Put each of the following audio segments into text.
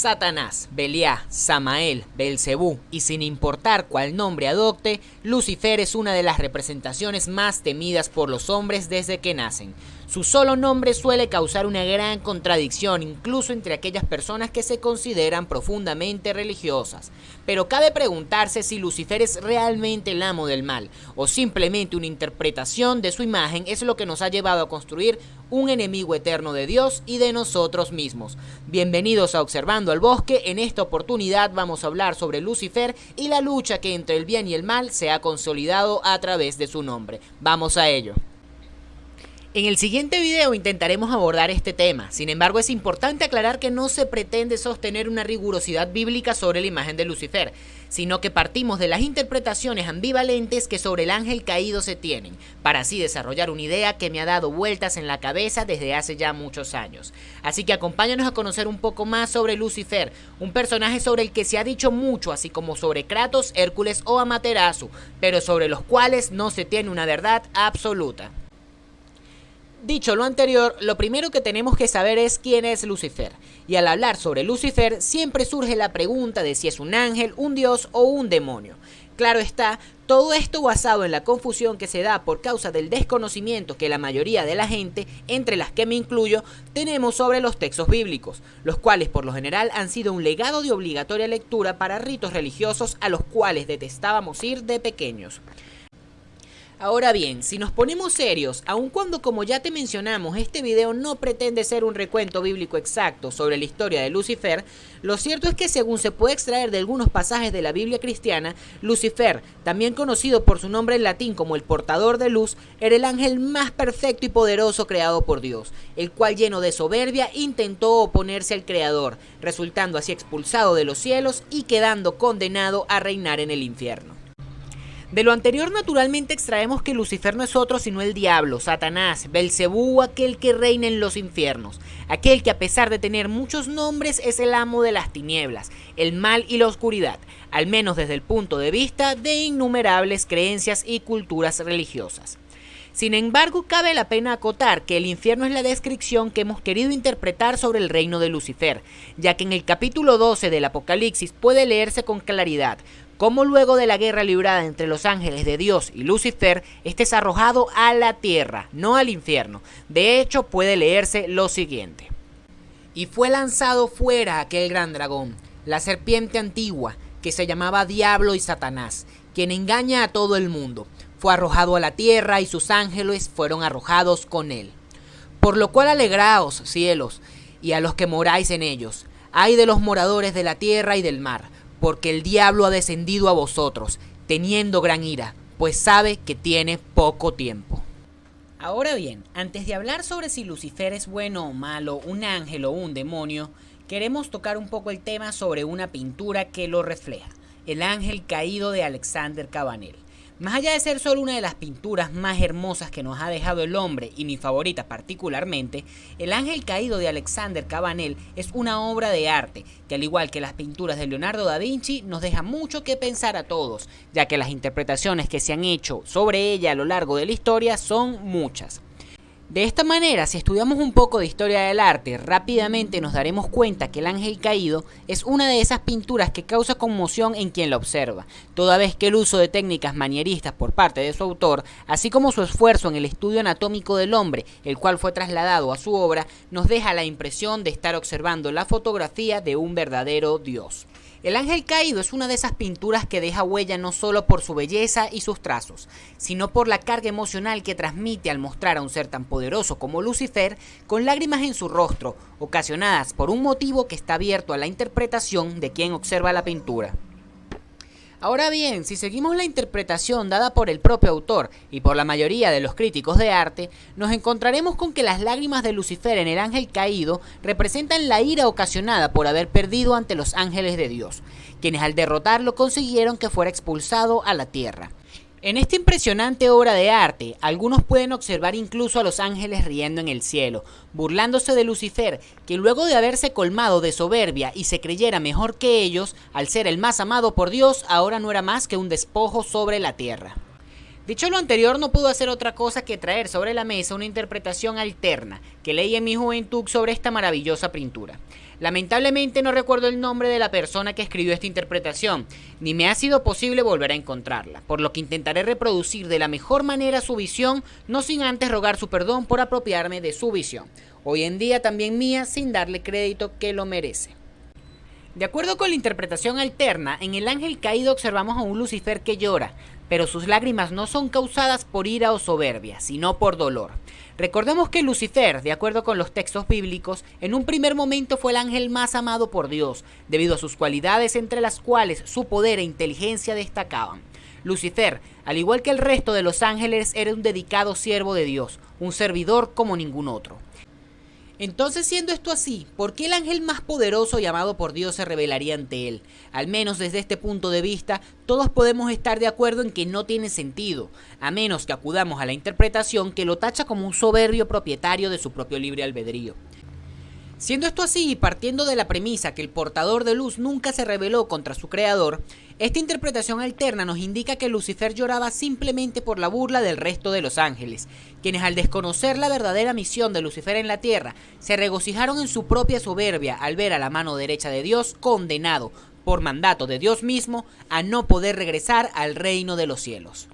Satanás, Beliá, Samael, Belcebú y sin importar cuál nombre adopte, Lucifer es una de las representaciones más temidas por los hombres desde que nacen. Su solo nombre suele causar una gran contradicción incluso entre aquellas personas que se consideran profundamente religiosas. Pero cabe preguntarse si Lucifer es realmente el amo del mal o simplemente una interpretación de su imagen es lo que nos ha llevado a construir un enemigo eterno de Dios y de nosotros mismos. Bienvenidos a Observando al Bosque. En esta oportunidad vamos a hablar sobre Lucifer y la lucha que entre el bien y el mal se ha consolidado a través de su nombre. Vamos a ello. En el siguiente video intentaremos abordar este tema, sin embargo es importante aclarar que no se pretende sostener una rigurosidad bíblica sobre la imagen de Lucifer, sino que partimos de las interpretaciones ambivalentes que sobre el ángel caído se tienen, para así desarrollar una idea que me ha dado vueltas en la cabeza desde hace ya muchos años. Así que acompáñanos a conocer un poco más sobre Lucifer, un personaje sobre el que se ha dicho mucho, así como sobre Kratos, Hércules o Amaterasu, pero sobre los cuales no se tiene una verdad absoluta. Dicho lo anterior, lo primero que tenemos que saber es quién es Lucifer, y al hablar sobre Lucifer siempre surge la pregunta de si es un ángel, un dios o un demonio. Claro está, todo esto basado en la confusión que se da por causa del desconocimiento que la mayoría de la gente, entre las que me incluyo, tenemos sobre los textos bíblicos, los cuales por lo general han sido un legado de obligatoria lectura para ritos religiosos a los cuales detestábamos ir de pequeños. Ahora bien, si nos ponemos serios, aun cuando como ya te mencionamos este video no pretende ser un recuento bíblico exacto sobre la historia de Lucifer, lo cierto es que según se puede extraer de algunos pasajes de la Biblia cristiana, Lucifer, también conocido por su nombre en latín como el portador de luz, era el ángel más perfecto y poderoso creado por Dios, el cual lleno de soberbia intentó oponerse al Creador, resultando así expulsado de los cielos y quedando condenado a reinar en el infierno. De lo anterior naturalmente extraemos que Lucifer no es otro sino el diablo, Satanás, Belcebú, aquel que reina en los infiernos, aquel que a pesar de tener muchos nombres es el amo de las tinieblas, el mal y la oscuridad, al menos desde el punto de vista de innumerables creencias y culturas religiosas. Sin embargo, cabe la pena acotar que el infierno es la descripción que hemos querido interpretar sobre el reino de Lucifer, ya que en el capítulo 12 del Apocalipsis puede leerse con claridad cómo luego de la guerra librada entre los ángeles de Dios y Lucifer, este es arrojado a la tierra, no al infierno. De hecho, puede leerse lo siguiente: y fue lanzado fuera aquel gran dragón, la serpiente antigua, que se llamaba Diablo y Satanás, quien engaña a todo el mundo. Fue arrojado a la tierra y sus ángeles fueron arrojados con él. Por lo cual alegraos, cielos, y a los que moráis en ellos. Ay de los moradores de la tierra y del mar, porque el diablo ha descendido a vosotros, teniendo gran ira, pues sabe que tiene poco tiempo. Ahora bien, antes de hablar sobre si Lucifer es bueno o malo, un ángel o un demonio, queremos tocar un poco el tema sobre una pintura que lo refleja, El Ángel Caído de Alexander Cabanel. Más allá de ser solo una de las pinturas más hermosas que nos ha dejado el hombre, y mi favorita particularmente, El Ángel Caído de Alexander Cabanel es una obra de arte que, al igual que las pinturas de Leonardo da Vinci, nos deja mucho que pensar a todos, ya que las interpretaciones que se han hecho sobre ella a lo largo de la historia son muchas. De esta manera, si estudiamos un poco de historia del arte, rápidamente nos daremos cuenta que El Ángel Caído es una de esas pinturas que causa conmoción en quien la observa, toda vez que el uso de técnicas manieristas por parte de su autor, así como su esfuerzo en el estudio anatómico del hombre, el cual fue trasladado a su obra, nos deja la impresión de estar observando la fotografía de un verdadero dios. El Ángel Caído es una de esas pinturas que deja huella no solo por su belleza y sus trazos, sino por la carga emocional que transmite al mostrar a un ser tan poderoso como Lucifer con lágrimas en su rostro, ocasionadas por un motivo que está abierto a la interpretación de quien observa la pintura. Ahora bien, si seguimos la interpretación dada por el propio autor y por la mayoría de los críticos de arte, nos encontraremos con que las lágrimas de Lucifer en El Ángel Caído representan la ira ocasionada por haber perdido ante los ángeles de Dios, quienes al derrotarlo consiguieron que fuera expulsado a la tierra. En esta impresionante obra de arte, algunos pueden observar incluso a los ángeles riendo en el cielo, burlándose de Lucifer, que luego de haberse colmado de soberbia y se creyera mejor que ellos, al ser el más amado por Dios, ahora no era más que un despojo sobre la tierra. Dicho lo anterior, no puedo hacer otra cosa que traer sobre la mesa una interpretación alterna que leí en mi juventud sobre esta maravillosa pintura. Lamentablemente no recuerdo el nombre de la persona que escribió esta interpretación, ni me ha sido posible volver a encontrarla, por lo que intentaré reproducir de la mejor manera su visión, no sin antes rogar su perdón por apropiarme de su visión, hoy en día también mía, sin darle crédito que lo merece. De acuerdo con la interpretación alterna, en el ángel caído observamos a un Lucifer que llora, pero sus lágrimas no son causadas por ira o soberbia, sino por dolor. Recordemos que Lucifer, de acuerdo con los textos bíblicos, en un primer momento fue el ángel más amado por Dios, debido a sus cualidades entre las cuales su poder e inteligencia destacaban. Lucifer, al igual que el resto de los ángeles, era un dedicado siervo de Dios, un servidor como ningún otro. Entonces, siendo esto así, ¿por qué el ángel más poderoso y amado por Dios se rebelaría ante él? Al menos desde este punto de vista, todos podemos estar de acuerdo en que no tiene sentido, a menos que acudamos a la interpretación que lo tacha como un soberbio propietario de su propio libre albedrío. Siendo esto así y partiendo de la premisa que el portador de luz nunca se rebeló contra su creador, esta interpretación alterna nos indica que Lucifer lloraba simplemente por la burla del resto de los ángeles, quienes al desconocer la verdadera misión de Lucifer en la tierra, se regocijaron en su propia soberbia al ver a la mano derecha de Dios condenado, por mandato de Dios mismo, a no poder regresar al reino de los cielos.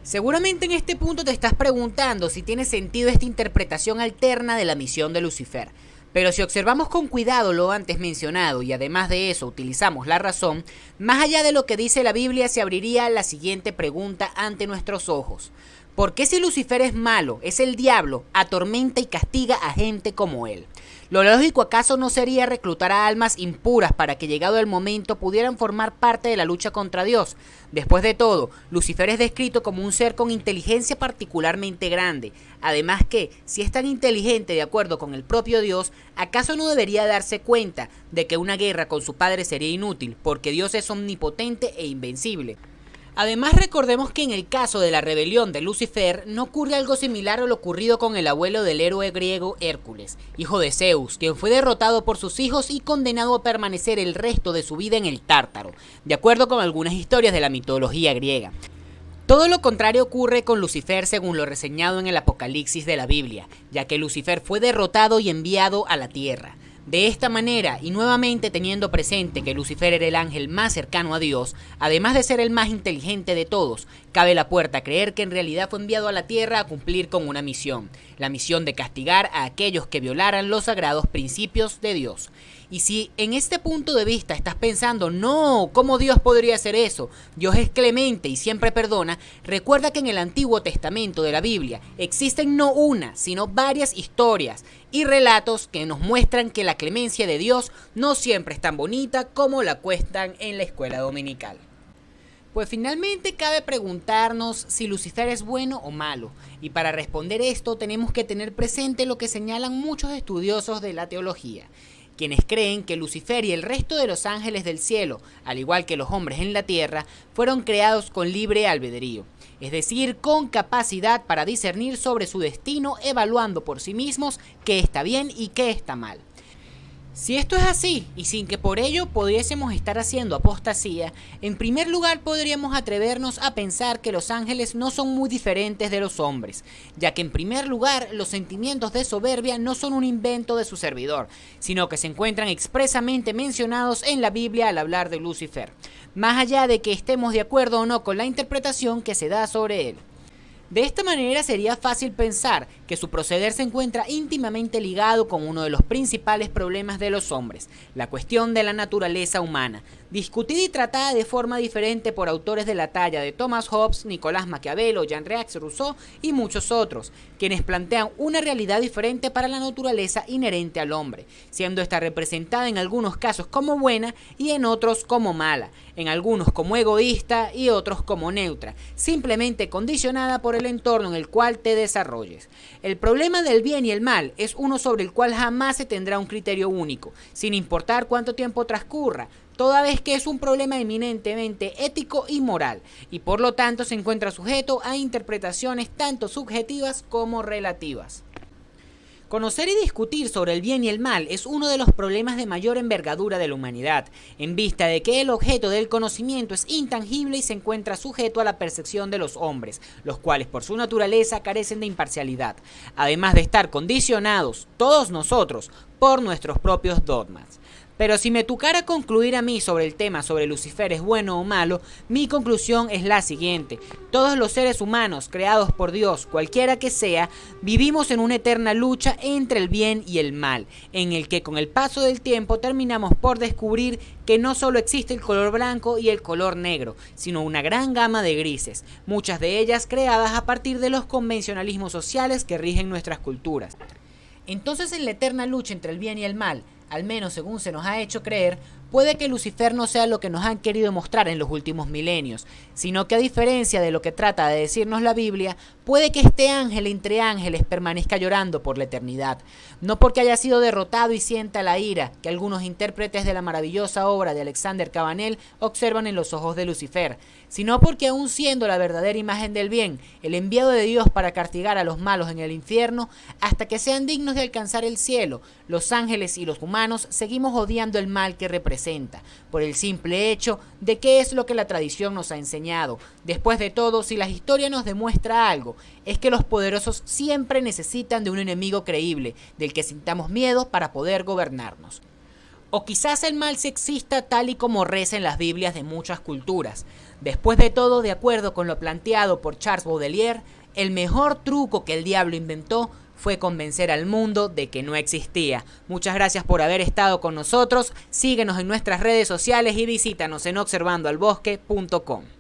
Seguramente en este punto te estás preguntando si tiene sentido esta interpretación alterna de la misión de Lucifer. Pero si observamos con cuidado lo antes mencionado y además de eso utilizamos la razón, más allá de lo que dice la Biblia se abriría la siguiente pregunta ante nuestros ojos. ¿Por qué si Lucifer es malo, es el diablo, atormenta y castiga a gente como él? ¿Lo lógico acaso no sería reclutar a almas impuras para que llegado el momento pudieran formar parte de la lucha contra Dios? Después de todo, Lucifer es descrito como un ser con inteligencia particularmente grande. Además que, si es tan inteligente de acuerdo con el propio Dios, ¿acaso no debería darse cuenta de que una guerra con su padre sería inútil, porque Dios es omnipotente e invencible? Además, recordemos que en el caso de la rebelión de Lucifer no ocurre algo similar a lo ocurrido con el abuelo del héroe griego Hércules, hijo de Zeus, quien fue derrotado por sus hijos y condenado a permanecer el resto de su vida en el Tártaro, de acuerdo con algunas historias de la mitología griega. Todo lo contrario ocurre con Lucifer según lo reseñado en el Apocalipsis de la Biblia, ya que Lucifer fue derrotado y enviado a la tierra. De esta manera, y nuevamente teniendo presente que Lucifer era el ángel más cercano a Dios, además de ser el más inteligente de todos, cabe la puerta a creer que en realidad fue enviado a la tierra a cumplir con una misión, la misión de castigar a aquellos que violaran los sagrados principios de Dios. Y si en este punto de vista estás pensando, no, ¿cómo Dios podría hacer eso? Dios es clemente y siempre perdona. Recuerda que en el Antiguo Testamento de la Biblia existen no una, sino varias historias y relatos que nos muestran que la clemencia de Dios no siempre es tan bonita como la cuentan en la escuela dominical. Pues finalmente cabe preguntarnos si Lucifer es bueno o malo, y para responder esto tenemos que tener presente lo que señalan muchos estudiosos de la teología, quienes creen que Lucifer y el resto de los ángeles del cielo, al igual que los hombres en la tierra, fueron creados con libre albedrío, es decir, con capacidad para discernir sobre su destino, evaluando por sí mismos qué está bien y qué está mal. Si esto es así, y sin que por ello pudiésemos estar haciendo apostasía, en primer lugar podríamos atrevernos a pensar que los ángeles no son muy diferentes de los hombres, ya que en primer lugar los sentimientos de soberbia no son un invento de su servidor, sino que se encuentran expresamente mencionados en la Biblia al hablar de Lucifer, más allá de que estemos de acuerdo o no con la interpretación que se da sobre él. De esta manera sería fácil pensar que su proceder se encuentra íntimamente ligado con uno de los principales problemas de los hombres, la cuestión de la naturaleza humana, discutida y tratada de forma diferente por autores de la talla de Thomas Hobbes, Nicolás Maquiavelo, Jean-Jacques Rousseau y muchos otros, quienes plantean una realidad diferente para la naturaleza inherente al hombre, siendo esta representada en algunos casos como buena y en otros como mala, en algunos como egoísta y otros como neutra, simplemente condicionada por el entorno en el cual te desarrolles. El problema del bien y el mal es uno sobre el cual jamás se tendrá un criterio único, sin importar cuánto tiempo transcurra, toda vez que es un problema eminentemente ético y moral, y por lo tanto se encuentra sujeto a interpretaciones tanto subjetivas como relativas. Conocer y discutir sobre el bien y el mal es uno de los problemas de mayor envergadura de la humanidad, en vista de que el objeto del conocimiento es intangible y se encuentra sujeto a la percepción de los hombres, los cuales por su naturaleza carecen de imparcialidad, además de estar condicionados, todos nosotros, por nuestros propios dogmas. Pero si me tocara concluir a mí sobre el tema sobre Lucifer es bueno o malo, mi conclusión es la siguiente. Todos los seres humanos creados por Dios, cualquiera que sea, vivimos en una eterna lucha entre el bien y el mal, en el que con el paso del tiempo terminamos por descubrir que no solo existe el color blanco y el color negro, sino una gran gama de grises, muchas de ellas creadas a partir de los convencionalismos sociales que rigen nuestras culturas. Entonces, en la eterna lucha entre el bien y el mal, al menos según se nos ha hecho creer, puede que Lucifer no sea lo que nos han querido mostrar en los últimos milenios, sino que a diferencia de lo que trata de decirnos la Biblia, puede que este ángel entre ángeles permanezca llorando por la eternidad, no porque haya sido derrotado y sienta la ira que algunos intérpretes de la maravillosa obra de Alexander Cabanel observan en los ojos de Lucifer, sino porque aún siendo la verdadera imagen del bien, el enviado de Dios para castigar a los malos en el infierno, hasta que sean dignos de alcanzar el cielo, los ángeles y los humanos seguimos odiando el mal que representa, por el simple hecho de que es lo que la tradición nos ha enseñado. Después de todo, si la historia nos demuestra algo, es que los poderosos siempre necesitan de un enemigo creíble, del que sintamos miedo para poder gobernarnos. O quizás el mal sí exista tal y como reza en las Biblias de muchas culturas. Después de todo, de acuerdo con lo planteado por Charles Baudelaire, el mejor truco que el diablo inventó fue convencer al mundo de que no existía. Muchas gracias por haber estado con nosotros. Síguenos en nuestras redes sociales y visítanos en observandoalbosque.com.